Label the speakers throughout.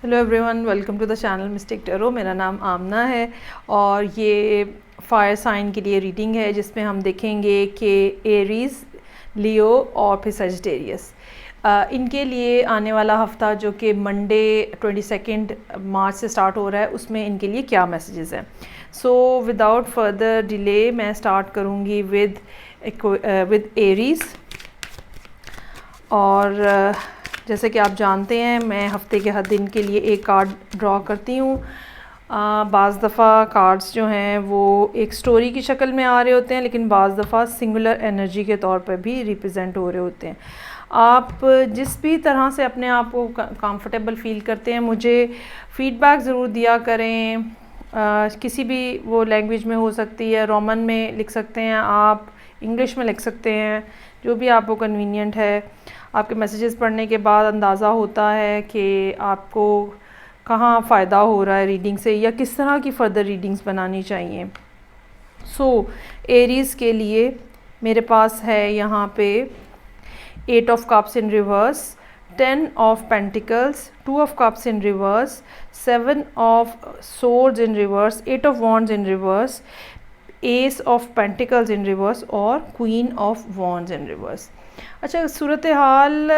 Speaker 1: Hello everyone, welcome to the channel Mystic Tarot. मेरा नाम आमना है और ये फायर साइन के लिए रीडिंग है जिसमें हम देखेंगे कि एरीज़, लियो और फिर सजिटेरियस इनके लिए आने वाला हफ्ता जो कि मंडे 22 मार्च से स्टार्ट हो रहा है उसमें इनके लिए क्या मैसेजेस हैं। सो विदाउट फर्दर डिले मैं स्टार्ट करूँगी विद एरीज़। और जैसे कि आप जानते हैं मैं हफ्ते के हर दिन के लिए एक कार्ड ड्रॉ करती हूँ। बाज़ दफ़ा कार्ड्स जो हैं वो एक स्टोरी की शक्ल में आ रहे होते हैं, लेकिन बाज़ दफ़ा सिंगुलर एनर्जी के तौर पर भी रिप्रेजेंट हो रहे होते हैं। आप जिस भी तरह से अपने आप को कंफर्टेबल फ़ील करते हैं मुझे फ़ीडबैक ज़रूर दिया करें। किसी भी वो लैंग्वेज में हो सकती है, रोमन में लिख सकते हैं आप, इंग्लिश में लिख सकते हैं, जो भी आपको कन्वीनियंट है। आपके मैसेजेस पढ़ने के बाद अंदाज़ा होता है कि आपको कहाँ फ़ायदा हो रहा है रीडिंग से या किस तरह की फ़र्दर रीडिंग्स बनानी चाहिए। सो एरीज़ के लिए मेरे पास है यहाँ पे 8 of cups in reverse, 10 of pentacles, 2 of cups in reverse, 7 of swords in reverse, 8 of wands in reverse, ace of pentacles in reverse और queen of wands in reverse. अच्छा, सूरत हाल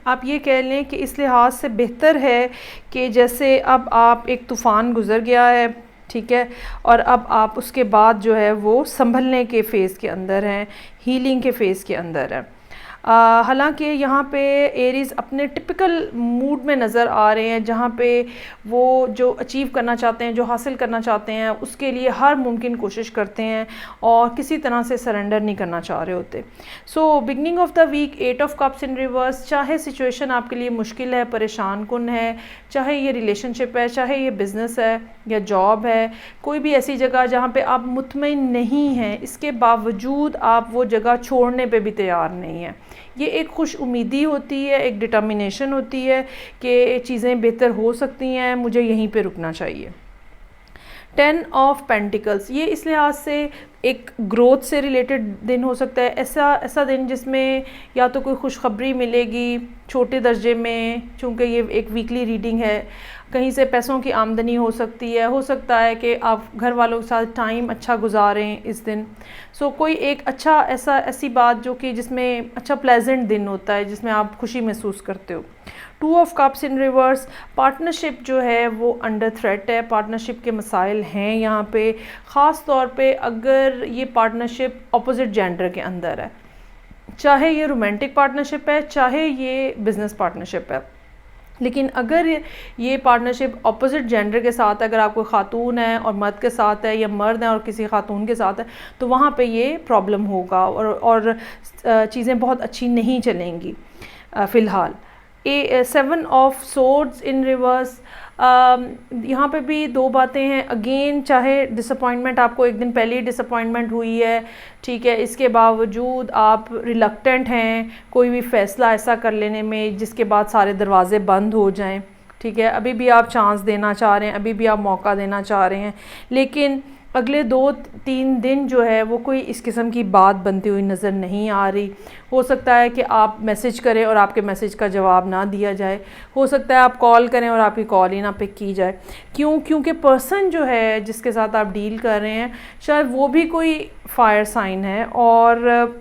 Speaker 1: आप ये कह लें कि इस लिहाज से बेहतर है कि जैसे अब आप एक तूफ़ान गुज़र गया है, ठीक है, और अब आप उसके बाद जो है वो संभलने के फ़ेज़ के अंदर हैं, हीलिंग के फ़ेज़ के अंदर है। हालांकि यहाँ पे एरीज़ अपने टिपिकल मूड में नज़र आ रहे हैं जहाँ पे वो जो अचीव करना चाहते हैं, जो हासिल करना चाहते हैं, उसके लिए हर मुमकिन कोशिश करते हैं और किसी तरह से सरेंडर नहीं करना चाह रहे होते। So beginning of the week 8 of cups in reverse, चाहे सिचुएशन आपके लिए मुश्किल है, परेशान कुन है, चाहे ये रिलेशनशिप है, चाहे ये बिज़नेस है या जॉब है, कोई भी ऐसी जगह जहाँ पे आप मुतमईन नहीं हैं, इसके बावजूद आप वो जगह छोड़ने पे भी तैयार नहीं हैं। ये एक खुश उम्मीदी होती है, एक डिटर्मिनेशन होती है कि चीज़ें बेहतर हो सकती हैं, मुझे यहीं पे रुकना चाहिए। 10 ऑफ पेंटिकल्स, ये इस लिहाज से एक ग्रोथ से रिलेटेड दिन हो सकता है। ऐसा दिन जिसमें या तो कोई खुशखबरी मिलेगी छोटे दर्जे में, चूँकि ये एक वीकली रीडिंग है, कहीं से पैसों की आमदनी हो सकती है, हो सकता है कि आप घर वालों के साथ टाइम अच्छा गुजारें इस दिन। सो कोई एक अच्छा ऐसी बात जो कि जिसमें अच्छा प्लेजेंट दिन होता है, जिसमें आप खुशी महसूस करते हो। 2 of cups in reverse, partnership जो है वो अंडर थ्रेट है, पार्टनरशिप के मसाइल हैं यहाँ पे, ख़ास तौर पे अगर ये पार्टनरशिप अपोजिट जेंडर के अंदर है, चाहे ये रोमांटिक पार्टनरशिप है, चाहे ये बिज़नेस पार्टनरशिप है। लेकिन अगर ये पार्टनरशिप अपोजिट जेंडर के साथ, अगर आप कोई ख़ातून है और मर्द के साथ है या मर्द है और किसी ख़ातून के साथ है, तो वहाँ पे ये प्रॉब्लम होगा और चीज़ें बहुत अच्छी नहीं चलेंगी फ़िलहाल। 7 ऑफ सोर्ड्स इन रिवर्स, यहाँ पे भी दो बातें हैं अगेन। चाहे डिसअपॉइंटमेंट, आपको एक दिन पहले ही डिसअपॉइंटमेंट हुई है, ठीक है, इसके बावजूद आप रिलक्टेंट हैं कोई भी फ़ैसला ऐसा कर लेने में जिसके बाद सारे दरवाज़े बंद हो जाएं, ठीक है, अभी भी आप चांस देना चाह रहे हैं, अभी भी आप मौका देना चाह रहे हैं, लेकिन अगले 2-3 दिन जो है वो कोई इस किस्म की बात बनती हुई नज़र नहीं आ रही। हो सकता है कि आप मैसेज करें और आपके मैसेज का जवाब ना दिया जाए, हो सकता है आप कॉल करें और आपकी कॉल ही ना पिक की जाए। क्योंकि पर्सन जो है जिसके साथ आप डील कर रहे हैं शायद वो भी कोई फायर साइन है और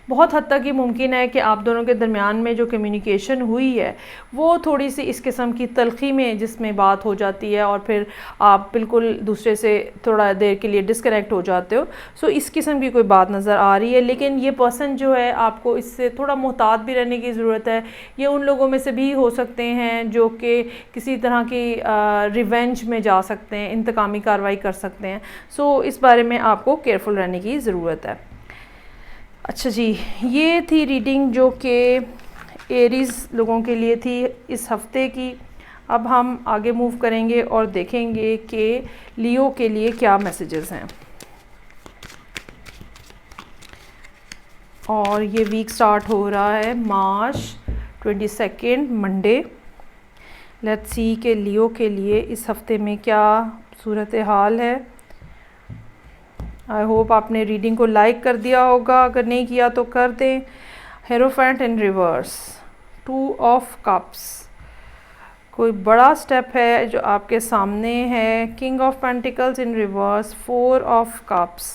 Speaker 1: बहुत हद तक ये मुमकिन है कि आप दोनों के दरमियान में जो कम्युनिकेशन हुई है वो थोड़ी सी इस किस्म की तलखी में जिसमें बात हो जाती है और फिर आप बिल्कुल दूसरे से थोड़ा देर के लिए डिस्कनेक्ट हो जाते हो। सो इस किस्म की कोई बात नज़र आ रही है, लेकिन ये पर्सन जो है आपको इससे थोड़ा मोहतात भी रहने की ज़रूरत है। ये उन लोगों में से भी हो सकते हैं जो कि किसी तरह की रिवेंज में जा सकते हैं, इंतकामी कार्रवाई कर सकते हैं। सो इस बारे में आपको केयरफुल रहने की ज़रूरत है। अच्छा जी, ये थी रीडिंग जो कि एरीज़ लोगों के लिए थी इस हफ्ते की। अब हम आगे मूव करेंगे और देखेंगे कि लियो के लिए क्या मैसेजेस हैं। और ये वीक स्टार्ट हो रहा है मार्च 22 मंडे। लेट्स सी कि लियो के लिए इस हफ्ते में क्या सूरत हाल है। आई होप आपने रीडिंग को लाइक कर दिया होगा, अगर नहीं किया तो कर दें। Hierophant in reverse, 2 of cups, कोई बड़ा स्टेप है जो आपके सामने है। King of pentacles in reverse, 4 of cups,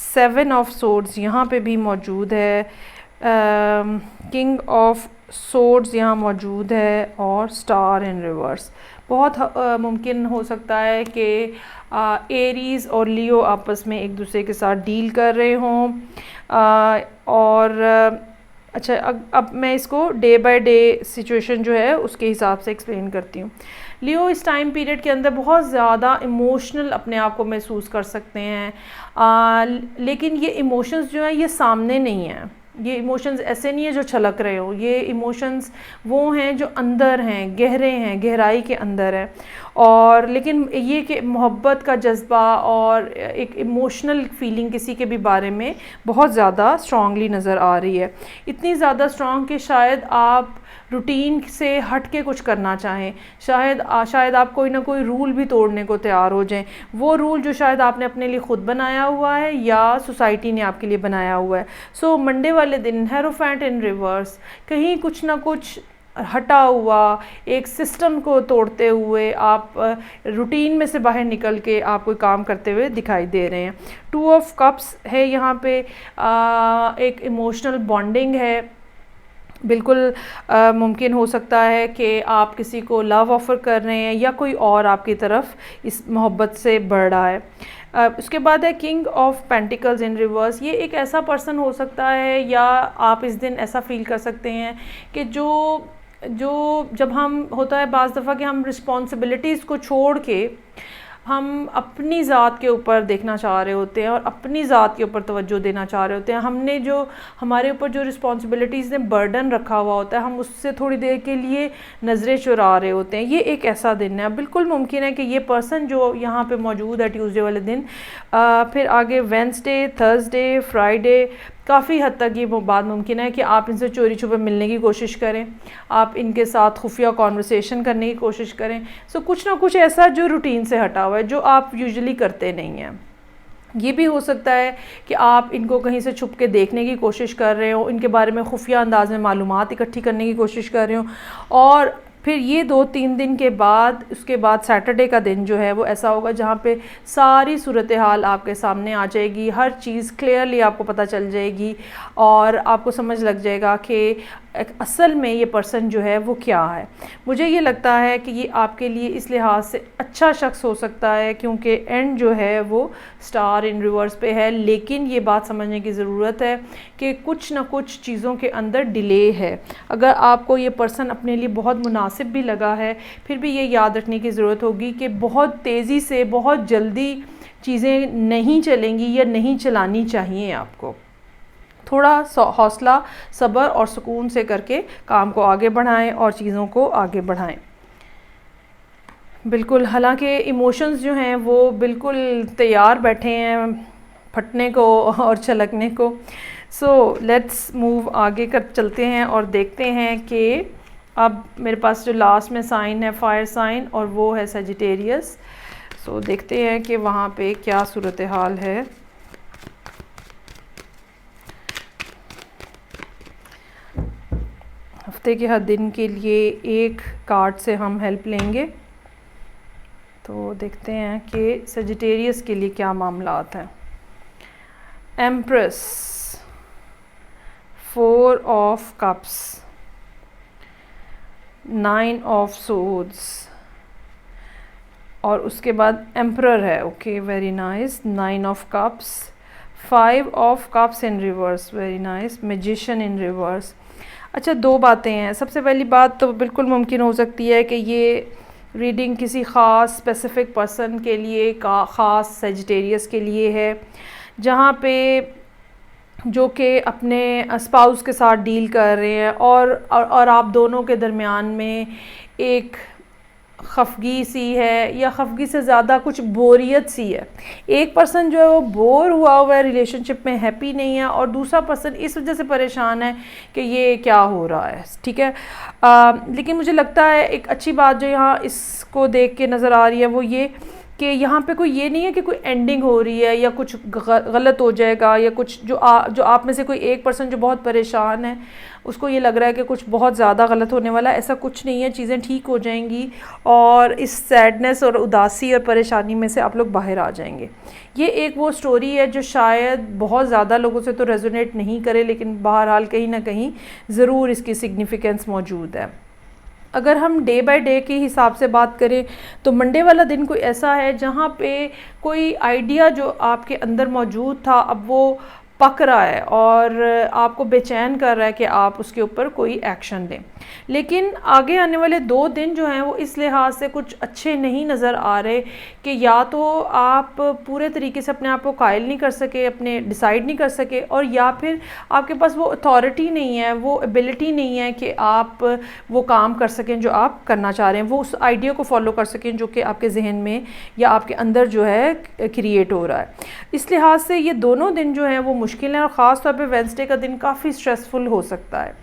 Speaker 1: 7 of swords यहाँ पे भी मौजूद है, किंग ऑफ सोर्ड्स यहाँ मौजूद है और स्टार इन रिवर्स। बहुत मुमकिन हो सकता है कि एरीज़ और लियो आपस में एक दूसरे के साथ डील कर रहे हों। और अच्छा, अब मैं इसको डे बाय डे सिचुएशन जो है उसके हिसाब से एक्सप्लेन करती हूँ। लियो इस टाइम पीरियड के अंदर बहुत ज़्यादा इमोशनल अपने आप को महसूस कर सकते हैं, लेकिन ये इमोशंस जो हैं ये सामने नहीं हैं। ये इमोशंस ऐसे नहीं है जो छलक रहे हो, ये इमोशंस वो हैं जो अंदर हैं, गहरे हैं, गहराई के अंदर है। और लेकिन ये कि मोहब्बत का जज्बा और एक इमोशनल फीलिंग किसी के भी बारे में बहुत ज़्यादा स्ट्रॉन्गली नज़र आ रही है। इतनी ज़्यादा स्ट्रॉन्ग कि शायद आप रूटीन से हट के कुछ करना चाहें, शायद आप कोई ना कोई रूल भी तोड़ने को तैयार हो जाएं। वो रूल जो शायद आपने अपने लिए ख़ुद बनाया हुआ है या सोसाइटी ने आपके लिए बनाया हुआ है। सो मंडे वाले दिन हेरोफेंट इन रिवर्स, कहीं कुछ ना कुछ हटा हुआ एक सिस्टम को तोड़ते हुए आप रूटीन में से बाहर निकल के आप कोई काम करते हुए दिखाई दे रहे हैं। 2 ऑफ कप्स है यहाँ पे, एक इमोशनल बॉन्डिंग है। बिल्कुल मुमकिन हो सकता है कि आप किसी को लव ऑफ़र कर रहे हैं या कोई और आपकी तरफ इस मोहब्बत से बढ़ रहा है। उसके बाद है king of pentacles in reverse. ये एक ऐसा पर्सन हो सकता है या आप इस दिन ऐसा फील कर सकते हैं कि जो जब हम होता है बाज़ दफ़ा कि हम रिस्पॉन्सिबिलिटीज़ को छोड़ के हम अपनी ज़ात के ऊपर देखना चाह रहे होते हैं और अपनी ज़ात के ऊपर तवज्जो देना चाह रहे होते हैं। हमने जो हमारे ऊपर जो रिस्पॉन्सिबिलिटीज़ ने बर्डन रखा हुआ होता है, हम उससे थोड़ी देर के लिए नज़रें चुरा रहे होते हैं। ये एक ऐसा दिन है। बिल्कुल मुमकिन है कि ये पर्सन जो यहाँ पे मौजूद है ट्यूसडे वाले दिन, फिर आगे वेंसडे, थर्सडे, फ्राइडे, काफ़ी हद तक ये बात मुमकिन है कि आप इनसे चोरी छुपे मिलने की कोशिश करें, आप इनके साथ खुफिया कॉन्वर्सेशन करने की कोशिश करें। सो कुछ ना कुछ ऐसा जो रूटीन से हटा हुआ है, जो आप यूजुअली करते नहीं हैं। ये भी हो सकता है कि आप इनको कहीं से छुप के देखने की कोशिश कर रहे हो, इनके बारे में खुफिया अंदाज में मालूमात इकट्ठी करने की कोशिश कर रहे हो। और फिर ये 2-3 दिन के बाद, उसके बाद सैटरडे का दिन जो है वो ऐसा होगा जहाँ पे सारी सूरत हाल आपके सामने आ जाएगी, हर चीज़ क्लियरली आपको पता चल जाएगी और आपको समझ लग जाएगा कि असल में ये पर्सन जो है वो क्या है। मुझे ये लगता है कि ये आपके लिए इस लिहाज से अच्छा शख्स हो सकता है क्योंकि एंड जो है वो स्टार इन रिवर्स पे है। लेकिन ये बात समझने की ज़रूरत है कि कुछ ना कुछ चीज़ों के अंदर डिले है। अगर आपको ये पर्सन अपने लिए बहुत मुनासिब भी लगा है, फिर भी ये याद रखने की ज़रूरत होगी कि बहुत तेज़ी से, बहुत जल्दी चीज़ें नहीं चलेंगी या नहीं चलानी चाहिए। आपको थोड़ा हौसला, सब्र और सुकून से करके काम को आगे बढ़ाएं और चीज़ों को आगे बढ़ाएं। बिल्कुल, हालांकि इमोशंस जो हैं वो बिल्कुल तैयार बैठे हैं फटने को और छलकने को। सो लेट्स मूव, आगे कर चलते हैं और देखते हैं कि अब मेरे पास जो लास्ट में साइन है फायर साइन और वो है सजिटेरियस। सो देखते हैं कि वहाँ पे क्या सूरत हाल है। हफ्ते के हर दिन के लिए एक कार्ड से हम हेल्प लेंगे। तो देखते हैं कि सजिटेरियस के लिए क्या मामलात हैं। Empress, 4 of cups, 9 of swords और उसके बाद एम्परर है। Okay, very nice. 9 of cups, 5 of cups in reverse, very nice. Magician in reverse. अच्छा, 2 बातें हैं। सबसे पहली बात तो बिल्कुल मुमकिन हो सकती है कि ये रीडिंग किसी ख़ास स्पेसिफ़िक पर्सन के लिए, ख़ास सजिटेरियस के लिए है, जहाँ पे जो कि अपने स्पाउस के साथ डील कर रहे हैं और आप दोनों के दरमियान में एक खफगी सी है या खफगी से ज़्यादा कुछ बोरियत सी है। एक पर्सन जो है वो बोर हुआ है, रिलेशनशिप में हैप्पी नहीं है और दूसरा पर्सन इस वजह से परेशान है कि ये क्या हो रहा है। ठीक है, लेकिन मुझे लगता है एक अच्छी बात जो यहाँ इसको देख के नज़र आ रही है वो ये कि यहाँ पे कोई ये नहीं है कि कोई एंडिंग हो रही है या कुछ गलत हो जाएगा, या कुछ जो आप में से कोई एक पर्सन जो बहुत परेशान है उसको ये लग रहा है कि कुछ बहुत ज़्यादा गलत होने वाला है। ऐसा कुछ नहीं है, चीज़ें ठीक हो जाएंगी और इस सैडनेस और उदासी और परेशानी में से आप लोग बाहर आ जाएंगे। ये एक वो स्टोरी है जो शायद बहुत ज़्यादा लोगों से तो रेजोनेट नहीं करे, लेकिन बहरहाल कहीं ना कहीं ज़रूर इसकी सिग्निफिकेंस मौजूद है। अगर हम डे बाय डे के हिसाब से बात करें तो मंडे वाला दिन कोई ऐसा है जहाँ पे कोई आइडिया जो आपके अंदर मौजूद था अब वो पक रहा है और आपको बेचैन कर रहा है कि आप उसके ऊपर कोई एक्शन लें। लेकिन आगे आने वाले 2 दिन जो हैं वो इस लिहाज से कुछ अच्छे नहीं नज़र आ रहे कि या तो आप पूरे तरीके से अपने आप को कायल नहीं कर सके, अपने डिसाइड नहीं कर सके, और या फिर आपके पास वो अथॉरिटी नहीं है, वो एबिलिटी नहीं है कि आप वो काम कर सकें जो आप करना चाह रहे हैं, वो उस आइडिया को फॉलो कर सकें जो कि आपके जहन में या आपके अंदर जो है क्रिएट हो रहा है। इस लिहाज से ये दोनों दिन जो हैं वो मुश्किल है और ख़ास तौर पे वेंसडे का दिन काफ़ी स्ट्रेसफुल हो सकता है।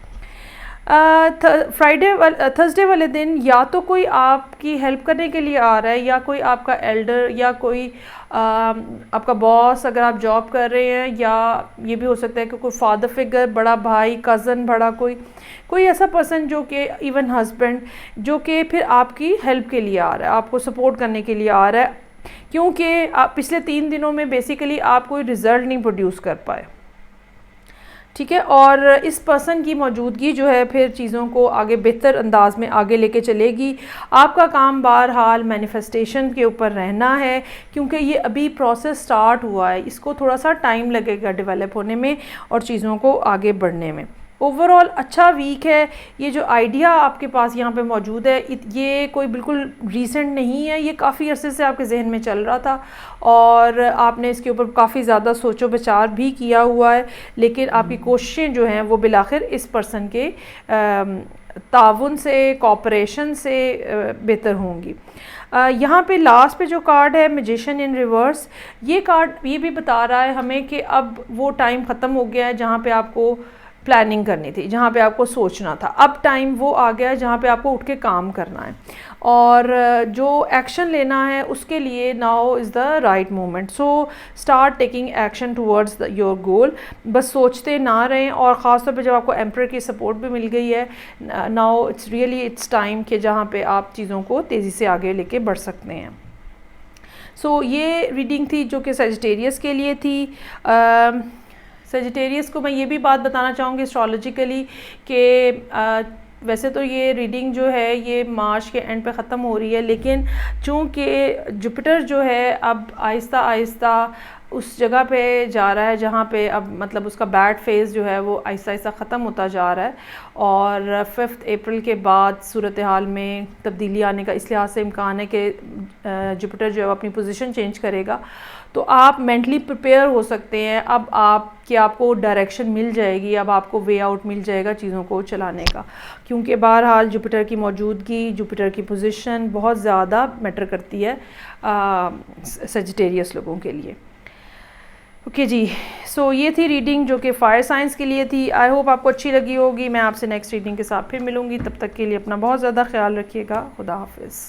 Speaker 1: थर्सडे वाले दिन या तो कोई आपकी हेल्प करने के लिए आ रहा है, या कोई आपका एल्डर या कोई आपका बॉस अगर आप जॉब कर रहे हैं, या ये भी हो सकता है कि कोई फादर फिगर, बड़ा भाई, कज़न, बड़ा कोई ऐसा पर्सन जो कि इवन हस्बैंड जो कि फिर आपकी हेल्प के लिए आ रहा है, आपको सपोर्ट करने के लिए आ रहा है, क्योंकि आप पिछले 3 दिनों में बेसिकली आप कोई रिज़ल्ट नहीं प्रोड्यूस कर पाए। ठीक है, और इस पर्सन की मौजूदगी जो है फिर चीज़ों को आगे बेहतर अंदाज में आगे लेके चलेगी। आपका काम बहरहाल मैनिफेस्टेशन के ऊपर रहना है, क्योंकि ये अभी प्रोसेस स्टार्ट हुआ है, इसको थोड़ा सा टाइम लगेगा डेवलप होने में और चीज़ों को आगे बढ़ने में। ओवरऑल अच्छा वीक है। ये जो आइडिया आपके पास यहाँ पे मौजूद है ये कोई बिल्कुल रीसेंट नहीं है, ये काफ़ी अरसे से आपके जहन में चल रहा था और आपने इसके ऊपर काफ़ी ज़्यादा सोचो विचार भी किया हुआ है, लेकिन आपकी कोशिशें जो हैं वो बिलाखिर इस पर्सन के ताउन से, कोऑपरेशन से बेहतर होंगी। यहाँ पे लास्ट पे जो कार्ड है मैजिशियन इन रिवर्स, ये कार्ड ये भी बता रहा है हमें कि अब वो टाइम ख़त्म हो गया है जहाँ पे आपको प्लानिंग करनी थी, जहाँ पे आपको सोचना था। अब टाइम वो आ गया है जहाँ पे आपको उठ के काम करना है और जो एक्शन लेना है उसके लिए now is the right moment. So start taking action towards your goal. बस सोचते ना रहें, और ख़ास तौर पे जब आपको एम्परर की सपोर्ट भी मिल गई है, नाउ इट्स टाइम कि जहाँ पे आप चीज़ों को तेज़ी से आगे लेके बढ़ सकते हैं। सो ये रीडिंग थी जो कि सजिटेरियस के लिए थी। सजिटेरियस को मैं ये भी बात बताना चाहूँगी एस्ट्रोलॉजिकली कि वैसे तो ये रीडिंग जो है ये मार्च के एंड पे ख़त्म हो रही है, लेकिन चूँकि जुपिटर जो है अब आहिस्ता आहिस्ता उस जगह पे जा रहा है जहाँ पे अब मतलब उसका बैड फेज़ जो है वो आहिस्ता आहिस्ता ख़त्म होता जा रहा है, और 5 अप्रैल के बाद सूरत हाल में तब्दीली आने का इस लिहाज से इम्कान है कि जुपिटर जो है अपनी पोजीशन चेंज करेगा। तो आप मेंटली प्रिपेयर हो सकते हैं अब आपको डायरेक्शन मिल जाएगी, अब आपको वे आउट मिल जाएगा चीज़ों को चलाने का, क्योंकि बहरहाल जुपिटर की मौजूदगी, जुपिटर की पोजीशन बहुत ज़्यादा मैटर करती है सजिटेरियस लोगों के लिए। ओके जी, सो ये थी रीडिंग जो कि फायर साइंस के लिए थी। आई होप आपको अच्छी लगी होगी। मैं आपसे नेक्स्ट रीडिंग के साथ फिर मिलूँगी, तब तक के लिए अपना बहुत ज़्यादा ख्याल रखिएगा। खुदा हाफिज़।